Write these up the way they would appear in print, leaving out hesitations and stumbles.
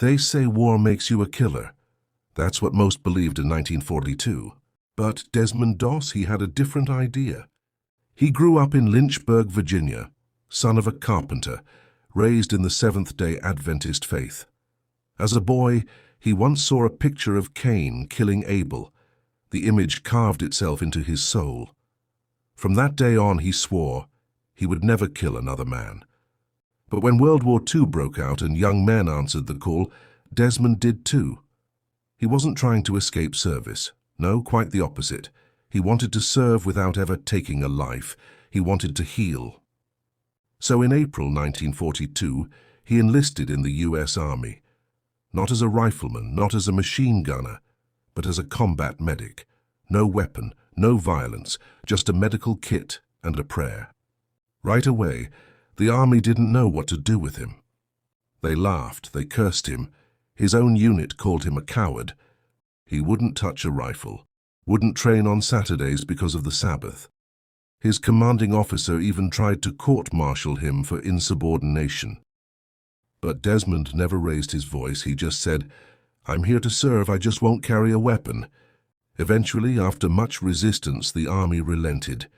They say war makes you a killer. That's what most believed in 1942. But Desmond Doss, he had a different idea. He grew up in Lynchburg, Virginia, son of a carpenter, raised in the Seventh-day Adventist faith. As a boy, he once saw a picture of Cain killing Abel. The image carved itself into his soul. From that day on, he swore he would never kill another man. But when World War II broke out and young men answered the call, Desmond did too. He wasn't trying to escape service. No, quite the opposite. He wanted to serve without ever taking a life. He wanted to heal. So in April 1942, he enlisted in the U.S. Army. Not as a rifleman, not as a machine gunner, but as a combat medic. No weapon, no violence, just a medical kit and a prayer. Right away, the Army didn't know what to do with him. They laughed, they cursed him. His own unit called him a coward. He wouldn't touch a rifle, wouldn't train on Saturdays because of the Sabbath. His commanding officer even tried to court-martial him for insubordination. But Desmond never raised his voice. He just said, "I'm here to serve, I just won't carry a weapon." Eventually, after much resistance, the Army relented.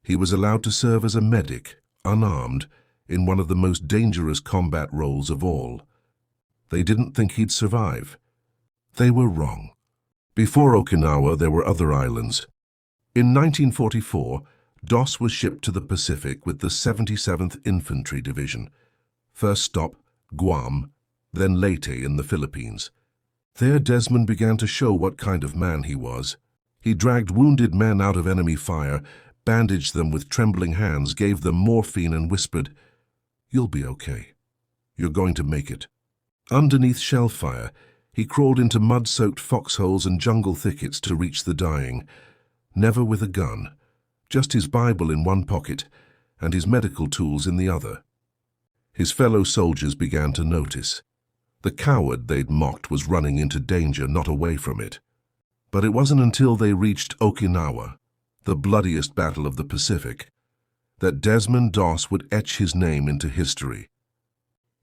He was allowed to serve as a medic, unarmed, in one of the most dangerous combat roles of all. They didn't think he'd survive. They were wrong. Before Okinawa, there were other islands. In 1944, Doss was shipped to the Pacific with the 77th Infantry Division. First stop, Guam, then Leyte in the Philippines. There, Desmond began to show what kind of man he was. He dragged wounded men out of enemy fire, bandaged them with trembling hands, gave them morphine and whispered, "You'll be okay. You're going to make it." Underneath shell fire, he crawled into mud-soaked foxholes and jungle thickets to reach the dying. Never with a gun, just his Bible in one pocket and his medical tools in the other. His fellow soldiers began to notice. The coward they'd mocked was running into danger, not away from it. But it wasn't until they reached Okinawa, the bloodiest battle of the Pacific, that Desmond Doss would etch his name into history.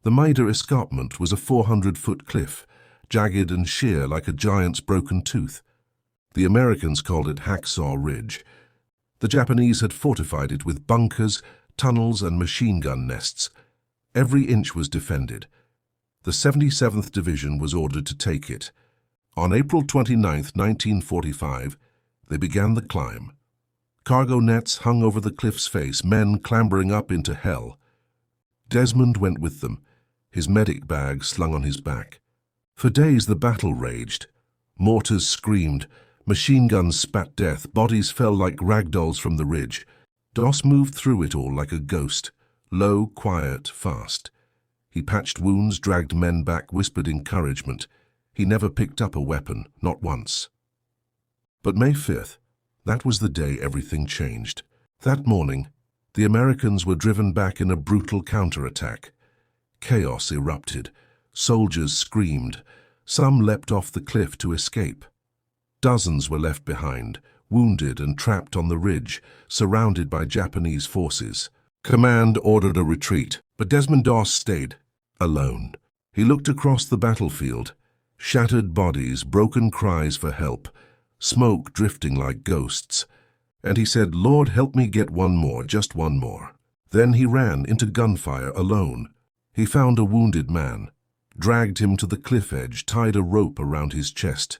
The Maida Escarpment was a 400-foot cliff, jagged and sheer like a giant's broken tooth. The Americans called it Hacksaw Ridge. The Japanese had fortified it with bunkers, tunnels, and machine gun nests. Every inch was defended. The 77th Division was ordered to take it. On April 29, 1945, they began the climb. Cargo nets hung over the cliff's face, men clambering up into hell. Desmond went with them, his medic bag slung on his back. For days the battle raged. Mortars screamed, machine guns spat death, bodies fell like ragdolls from the ridge. Doss moved through it all like a ghost, low, quiet, fast. He patched wounds, dragged men back, whispered encouragement. He never picked up a weapon, not once. But May 5th, that was the day everything changed. That morning, the Americans were driven back in a brutal counterattack. Chaos erupted. Soldiers screamed. Some leapt off the cliff to escape. Dozens were left behind, wounded and trapped on the ridge, surrounded by Japanese forces. Command ordered a retreat, but Desmond Doss stayed, alone. He looked across the battlefield. Shattered bodies, broken cries for help, smoke drifting like ghosts. And he said, "Lord, help me get one more, just one more." Then he ran into gunfire alone. He found a wounded man, dragged him to the cliff edge, tied a rope around his chest,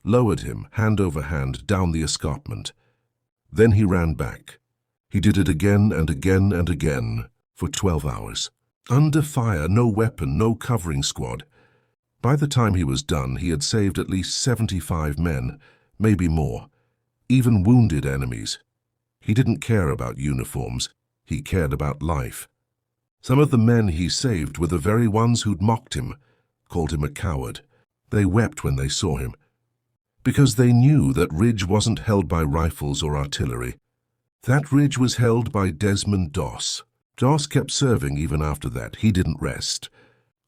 lowered him, hand over hand, down the escarpment. Then he ran back. He did it again and again and again for 12 hours. Under fire, no weapon, no covering squad. By the time he was done, he had saved at least 75 men, maybe more, even wounded enemies. He didn't care about uniforms. He cared about life. Some of the men he saved were the very ones who'd mocked him, called him a coward. They wept when they saw him, because they knew that ridge wasn't held by rifles or artillery. That ridge was held by Desmond Doss. Doss kept serving even after that. He didn't rest.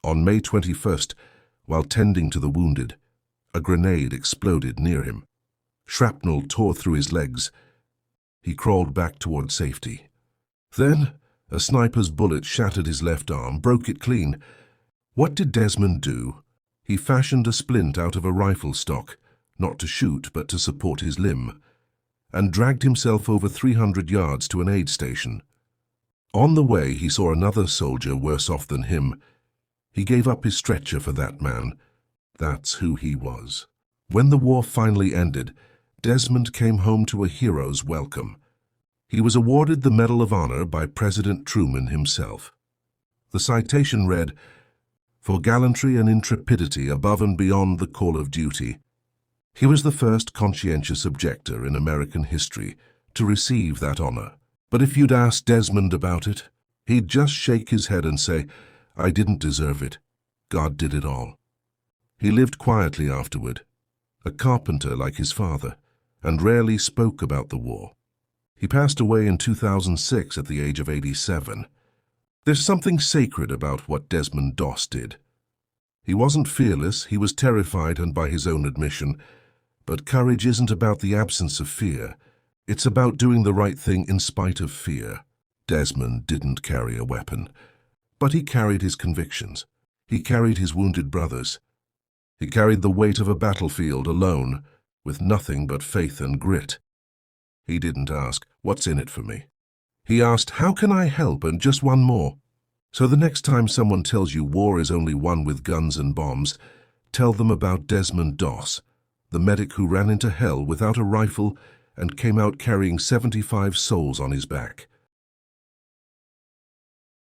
On May 21st, while tending to the wounded, a grenade exploded near him. Shrapnel tore through his legs. He crawled back toward safety. Then, a sniper's bullet shattered his left arm, broke it clean. What did Desmond do? He fashioned a splint out of a rifle stock, not to shoot but to support his limb, and dragged himself over 300 yards to an aid station. On the way, he saw another soldier worse off than him. He gave up his stretcher for that man. That's who he was. When the war finally ended, Desmond came home to a hero's welcome. He was awarded the Medal of Honor by President Truman himself. The citation read, "For gallantry and intrepidity above and beyond the call of duty." He was the first conscientious objector in American history to receive that honor. But if you'd ask Desmond about it, he'd just shake his head and say, "I didn't deserve it. God did it all." He lived quietly afterward, a carpenter like his father, and rarely spoke about the war. He passed away in 2006 at the age of 87. There's something sacred about what Desmond Doss did. He wasn't fearless, he was terrified, and by his own admission, but courage isn't about the absence of fear. It's about doing the right thing in spite of fear. Desmond didn't carry a weapon, but he carried his convictions. He carried his wounded brothers. He carried the weight of a battlefield alone, with nothing but faith and grit. He didn't ask, "What's in it for me?" He asked, "How can I help?" and just one more. So the next time someone tells you war is only won with guns and bombs, tell them about Desmond Doss, the medic who ran into hell without a rifle and came out carrying 75 souls on his back.